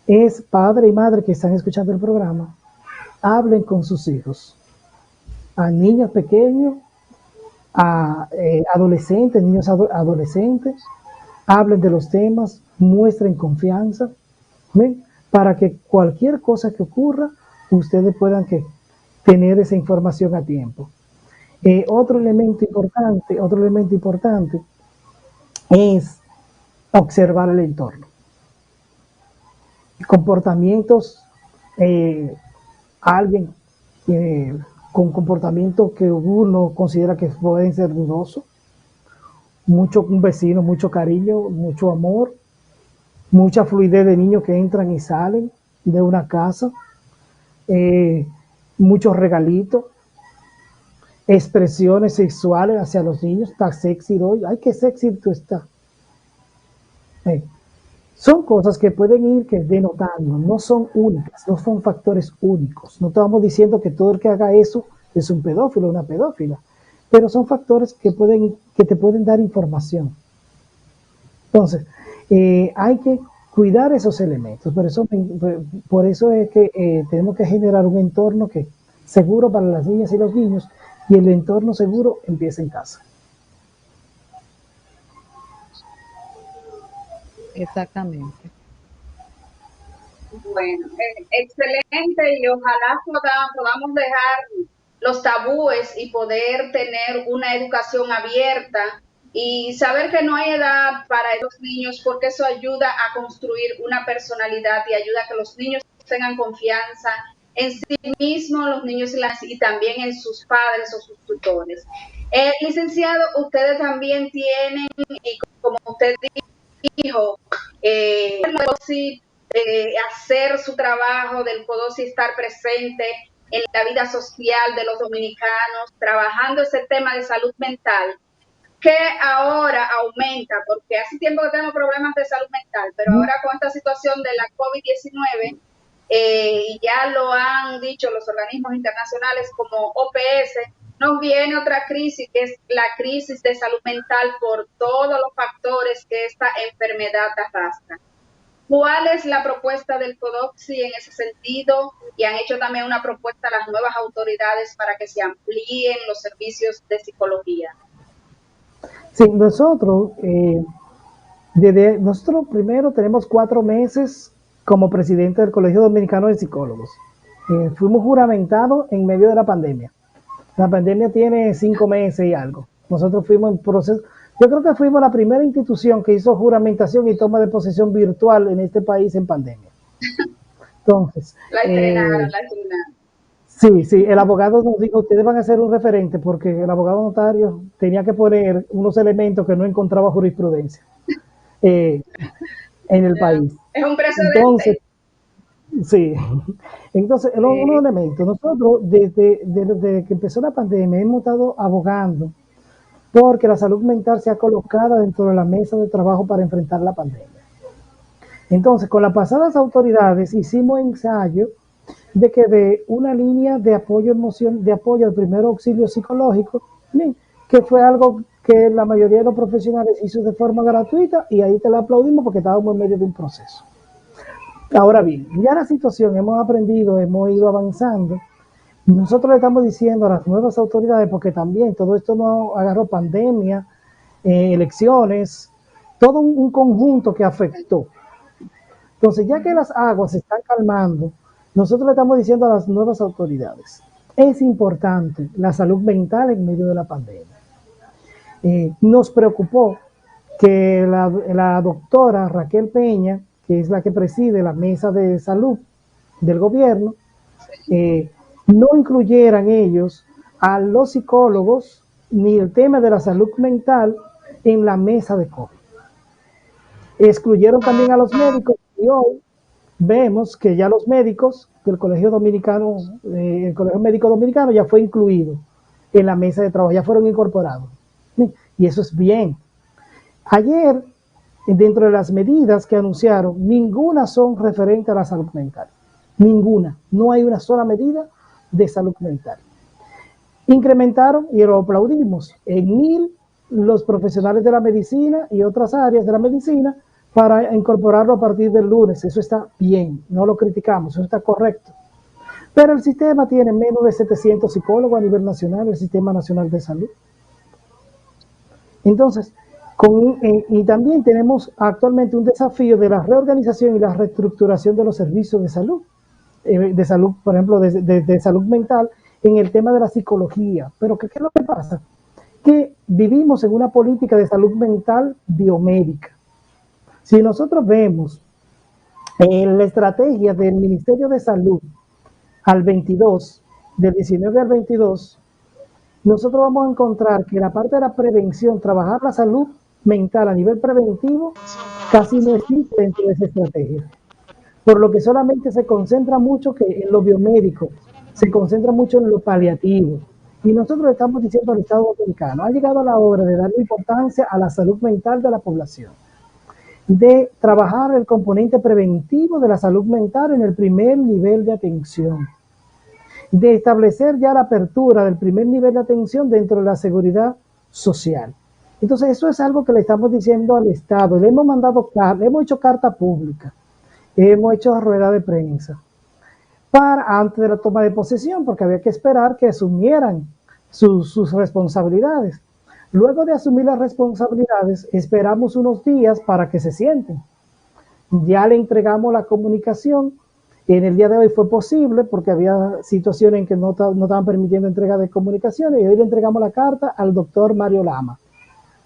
es, padre y madre que están escuchando el programa, hablen con sus hijos, a niños pequeños, a adolescentes, niños adolescentes, hablen de los temas, muestren confianza, ¿ven? Para que cualquier cosa que ocurra, ustedes puedan tener esa información a tiempo. Otro elemento importante es observar el entorno. Comportamientos, alguien con comportamientos que uno considera que pueden ser dudosos, un vecino, mucho cariño, mucho amor, mucha fluidez de niños que entran y salen de una casa, muchos regalitos, expresiones sexuales hacia los niños, está sexy hoy, ay, qué sexy tú estás. Son cosas que pueden ir denotando, no son únicas, no son factores únicos. No estamos diciendo que todo el que haga eso es un pedófilo o una pedófila, pero son factores que te pueden dar información. Entonces, hay que cuidar esos elementos. Por eso es que tenemos que generar un entorno seguro para las niñas y los niños, y el entorno seguro empieza en casa. Exactamente. Bueno, excelente, y ojalá podamos dejar los tabúes y poder tener una educación abierta y saber que no hay edad para los niños, porque eso ayuda a construir una personalidad y ayuda a que los niños tengan confianza en sí mismos, los niños y también en sus padres o sus tutores. Licenciado, ustedes también tienen, y como usted dijo, hacer su trabajo del CODOSI, estar presente en la vida social de los dominicanos, trabajando ese tema de salud mental, que ahora aumenta, porque hace tiempo que tenemos problemas de salud mental, pero ahora con esta situación de la COVID-19, y ya lo han dicho los organismos internacionales como OPS, nos viene otra crisis, que es la crisis de salud mental por todos los factores que esta enfermedad arrastra. ¿Cuál es la propuesta del CODOCSI en ese sentido? Y han hecho también una propuesta a las nuevas autoridades para que se amplíen los servicios de psicología. Sí, nosotros primero tenemos 4 meses como presidente del Colegio Dominicano de Psicólogos. Fuimos juramentados en medio de la pandemia. La pandemia tiene 5 meses y algo. Nosotros fuimos en proceso. Yo creo que fuimos la primera institución que hizo juramentación y toma de posesión virtual en este país en pandemia. Entonces, la estrenaron. Sí, el abogado nos dijo, ustedes van a ser un referente, porque el abogado notario tenía que poner unos elementos que no encontraba jurisprudencia en el país. Es un precedente. Entonces, unos elementos. Nosotros, desde que empezó la pandemia, hemos estado abogando porque la salud mental sea colocada dentro de la mesa de trabajo para enfrentar la pandemia. Entonces, con las pasadas autoridades hicimos ensayo de que de una línea de apoyo de apoyo al primer auxilio psicológico, que fue algo que la mayoría de los profesionales hizo de forma gratuita, y ahí te la aplaudimos porque estábamos en medio de un proceso. Ahora bien, ya la situación, hemos aprendido, hemos ido avanzando. Nosotros le estamos diciendo a las nuevas autoridades, porque también todo esto nos agarró pandemia, elecciones, todo un conjunto que afectó. Entonces, ya que las aguas se están calmando, nosotros le estamos diciendo a las nuevas autoridades, es importante la salud mental en medio de la pandemia. Nos preocupó que la doctora Raquel Peña, que es la que preside la mesa de salud del gobierno, no incluyeran ellos a los psicólogos ni el tema de la salud mental en la mesa de COVID. Excluyeron también a los médicos, y hoy vemos que ya los médicos del Colegio Dominicano, el Colegio Médico Dominicano ya fue incluido en la mesa de trabajo, ya fueron incorporados. Y eso es bien. Ayer, dentro de las medidas que anunciaron, ninguna son referentes a la salud mental. Ninguna. No hay una sola medida de salud mental. Incrementaron, y lo aplaudimos, en 1,000 los profesionales de la medicina y otras áreas de la medicina para incorporarlo a partir del lunes. Eso está bien, no lo criticamos, eso está correcto. Pero el sistema tiene menos de 700 psicólogos a nivel nacional, el Sistema Nacional de Salud. Entonces, y también tenemos actualmente un desafío de la reorganización y la reestructuración de los servicios de salud, por ejemplo, de salud mental, en el tema de la psicología. Pero ¿qué es lo que pasa? Que vivimos en una política de salud mental biomédica. Si nosotros vemos en la estrategia del Ministerio de Salud al 22, del 19 al 22, nosotros vamos a encontrar que la parte de la prevención, trabajar la salud mental a nivel preventivo, casi no existe dentro de esa estrategia. Por lo que solamente se concentra mucho en lo biomédico, se concentra mucho en lo paliativo. Y nosotros estamos diciendo al Estado Dominicano, ha llegado la hora de darle importancia a la salud mental de la población, de trabajar el componente preventivo de la salud mental en el primer nivel de atención, de establecer ya la apertura del primer nivel de atención dentro de la seguridad social. Entonces, eso es algo que le estamos diciendo al Estado. Le hemos mandado carta, hemos hecho carta pública, hemos hecho rueda de prensa, antes de la toma de posesión, porque había que esperar que asumieran sus responsabilidades. Luego de asumir las responsabilidades, esperamos unos días para que se sienten. Ya le entregamos la comunicación. En el día de hoy fue posible porque había situaciones en que no estaban permitiendo entrega de comunicaciones, y hoy le entregamos la carta al doctor Mario Lama,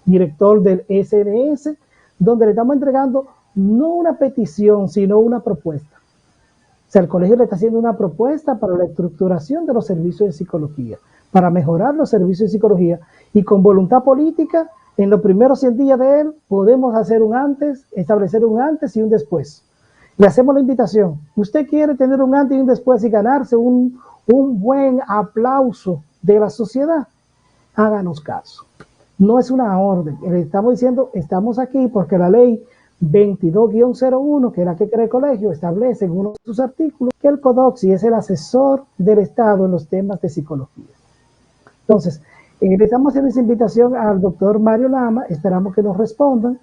director del SNS, donde le estamos entregando no una petición, sino una propuesta. O sea, el colegio le está haciendo una propuesta para la estructuración de los servicios de psicología, para mejorar los servicios de psicología, y con voluntad política, en los primeros 100 días de él, podemos hacer establecer un antes y un después. Le hacemos la invitación. Usted quiere tener un antes y un después y ganarse un buen aplauso de la sociedad, háganos caso. No es una orden. Le estamos diciendo, estamos aquí porque la ley 22-01, que es la que crea el colegio, establece en uno de sus artículos que el CODOCSI es el asesor del Estado en los temas de psicología. Entonces, le estamos haciendo esa invitación al doctor Mario Lama, esperamos que nos respondan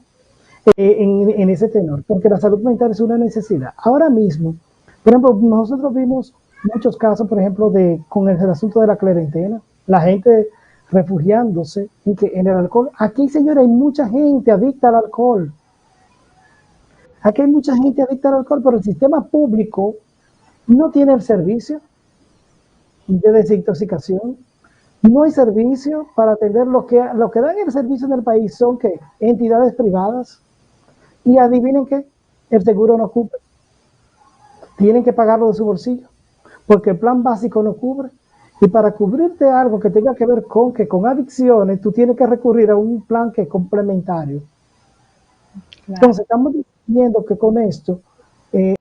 en ese tenor, porque la salud mental es una necesidad. Ahora mismo, por ejemplo, nosotros vimos muchos casos, por ejemplo, con el asunto de la cuarentena, la gente refugiándose en el alcohol. Aquí, señores, hay mucha gente adicta al alcohol. Aquí hay mucha gente adicta al alcohol, pero el sistema público no tiene el servicio de desintoxicación. No hay servicio para atender lo que dan el servicio en el país son que entidades privadas. Y adivinen qué, el seguro no cubre. Tienen que pagarlo de su bolsillo, porque el plan básico no cubre. Y para cubrirte algo que tenga que ver con adicciones, tú tienes que recurrir a un plan que es complementario. Claro. Entonces, estamos diciendo que con esto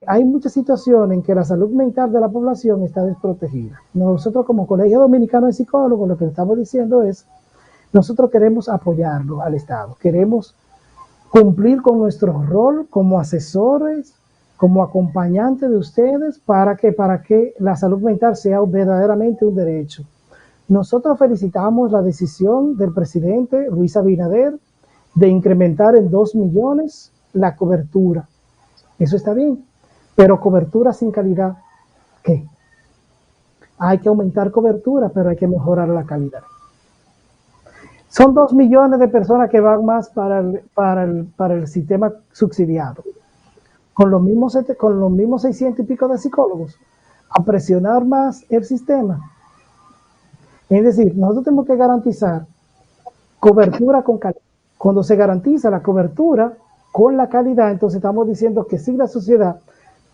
hay muchas situaciones en que la salud mental de la población está desprotegida. Nosotros como Colegio Dominicano de Psicólogos, lo que estamos diciendo es, nosotros queremos apoyarlo al Estado, queremos cumplir con nuestro rol como asesores como acompañante de ustedes para que la salud mental sea verdaderamente un derecho. Nosotros felicitamos la decisión del presidente Luis Abinader de incrementar en 2 millones la cobertura. Eso está bien, pero cobertura sin calidad, ¿qué? Hay que aumentar cobertura, pero hay que mejorar la calidad. Son 2 millones de personas que van más para el sistema subsidiado, con los mismos 600 y pico de psicólogos, a presionar más el sistema. Es decir, nosotros tenemos que garantizar cobertura con calidad. Cuando se garantiza la cobertura con la calidad, entonces estamos diciendo que sí, la sociedad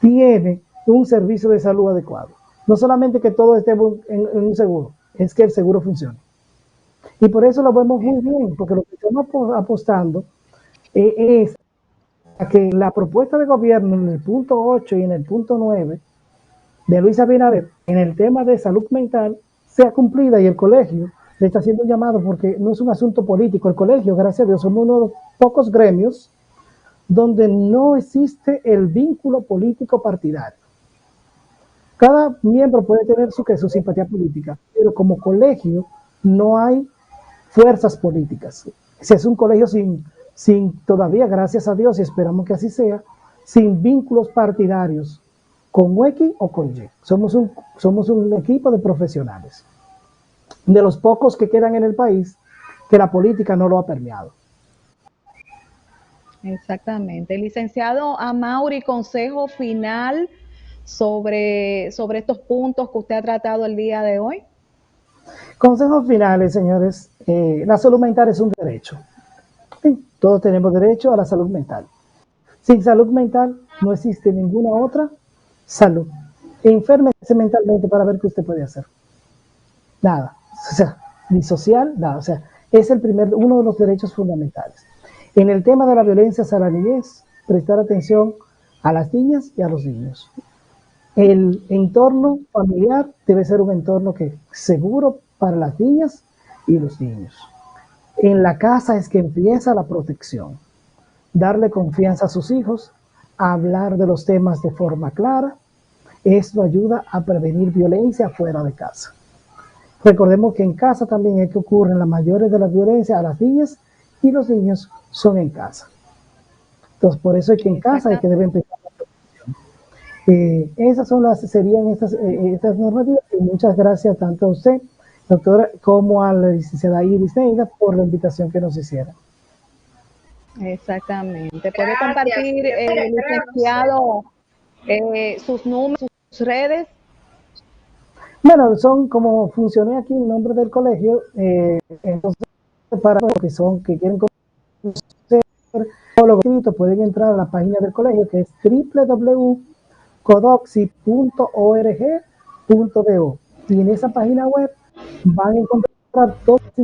tiene un servicio de salud adecuado. No solamente que todo esté en un seguro, es que el seguro funcione. Y por eso lo vemos muy bien, porque lo que estamos apostando es a que la propuesta de gobierno en el punto 8 y en el punto 9 de Luis Abinader en el tema de salud mental sea cumplida, y el colegio le está haciendo un llamado porque no es un asunto político. El colegio, gracias a Dios, somos uno de los pocos gremios donde no existe el vínculo político partidario. Cada miembro puede tener su simpatía política, pero como colegio no hay fuerzas políticas. Si es un colegio sin todavía, gracias a Dios, y esperamos que así sea, sin vínculos partidarios, con X o con Y. Somos un equipo de profesionales, de los pocos que quedan en el país que la política no lo ha permeado. Exactamente. Licenciado Amaury, consejo final sobre estos puntos que usted ha tratado el día de hoy. Consejos finales, señores. La salud mental es un derecho. Sí, todos tenemos derecho a la salud mental. Sin salud mental no existe ninguna otra salud. Enférmese mentalmente para ver qué usted puede hacer. Nada. O sea, ni social, nada. O sea, es uno de los derechos fundamentales. En el tema de la violencia hacia la niñez, prestar atención a las niñas y a los niños. El entorno familiar debe ser un entorno seguro para las niñas y los niños. En la casa es que empieza la protección. Darle confianza a sus hijos, hablar de los temas de forma clara. Esto ayuda a prevenir violencia fuera de casa. Recordemos que en casa también es que ocurren las mayores de las violencias a las niñas, y los niños son en casa. Entonces, por eso es que en casa es que debe empezar la protección. Serían estas normativas, y muchas gracias tanto a usted, doctora, como a la licenciada Iris Neida por la invitación que nos hicieron. Exactamente. ¿Puede compartir, licenciado, sus números, sus redes? Bueno, son como funcioné aquí en nombre del colegio, entonces para los que quieren conocer todo lo escrito, pueden entrar a la página del colegio, que es www.codoxi.org.do, y en esa página web van a encontrar toda la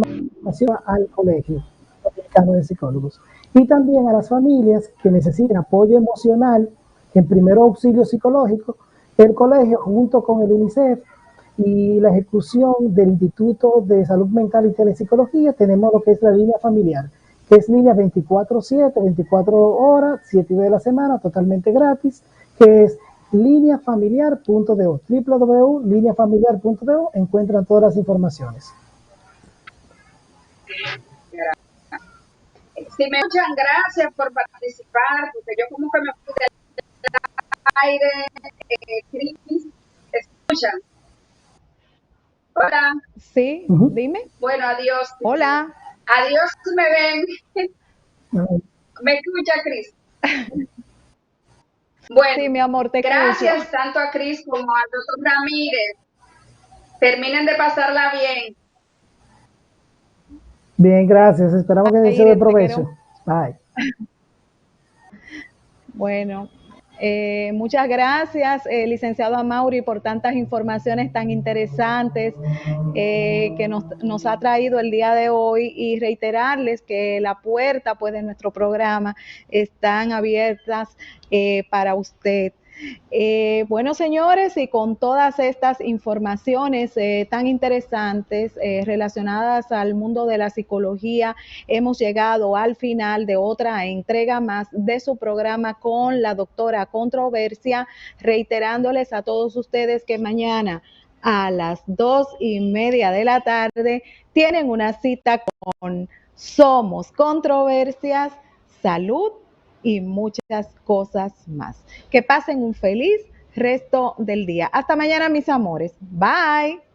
información al colegio dominicano de psicólogos, y también a las familias que necesiten apoyo emocional en primer auxilio psicológico. El colegio, junto con el UNICEF y la ejecución del Instituto de Salud Mental y Telepsicología, tenemos lo que es la línea familiar, que es línea 24/7, 24 horas, 7 días de la semana, totalmente gratis, que es lineafamiliar.do, www.lineafamiliar.do, encuentran todas las informaciones. Si me escuchan, gracias por participar, porque yo como que me fui del aire. Cris, ¿escuchan? Hola. Sí, dime. Bueno, adiós. Hola. Adiós, me ven. ¿Me escucha, Cris? Bueno, sí, mi amor, te gracias escucho. tanto a Cris como al doctor Ramírez. Terminen de pasarla bien. Bien, gracias. Esperamos que les sea de provecho. Bye. Bueno, muchas gracias, licenciado Amaury, por tantas informaciones tan interesantes que nos ha traído el día de hoy, y reiterarles que la puerta, pues, de nuestro programa están abiertas para usted. Bueno, señores, y con todas estas informaciones tan interesantes relacionadas al mundo de la psicología, hemos llegado al final de otra entrega más de su programa con la doctora Controversia, reiterándoles a todos ustedes que mañana a las 2:30 de la tarde tienen una cita con Somos Controversias, Salud y muchas cosas más. Que pasen un feliz resto del día. Hasta mañana, mis amores. Bye.